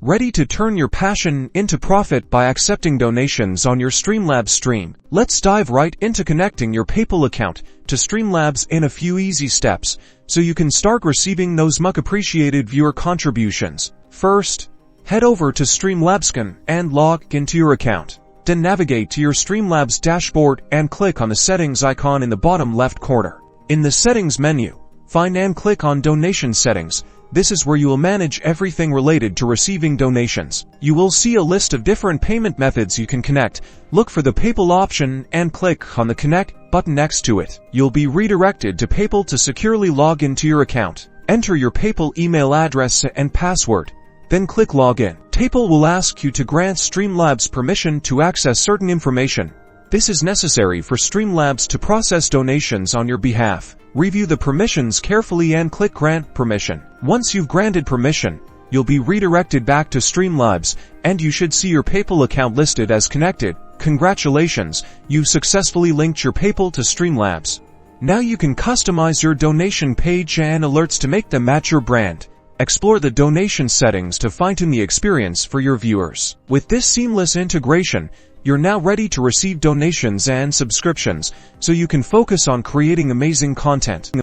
Ready to turn your passion into profit by accepting donations on your Streamlabs stream? Let's dive right into connecting your PayPal account to Streamlabs in a few easy steps, so you can start receiving those much appreciated viewer contributions. First, head over to Streamlabs and log into your account. Then navigate to your Streamlabs dashboard and click on the settings icon in the bottom left corner. In the settings menu, find and click on donation settings. This is where you will manage everything related to receiving donations. You will see a list of different payment methods you can connect. Look for the PayPal option and click on the Connect button next to it. You'll be redirected to PayPal to securely log into your account. Enter your PayPal email address and password. Then click Login. PayPal will ask you to grant Streamlabs permission to access certain information. This is necessary for Streamlabs to process donations on your behalf. Review the permissions carefully and click Grant Permission. Once you've granted permission, you'll be redirected back to Streamlabs, and you should see your PayPal account listed as connected. Congratulations, you've successfully linked your PayPal to Streamlabs. Now you can customize your donation page and alerts to make them match your brand. Explore the donation settings to fine-tune the experience for your viewers. With this seamless integration, you're now ready to receive donations and subscriptions, so you can focus on creating amazing content.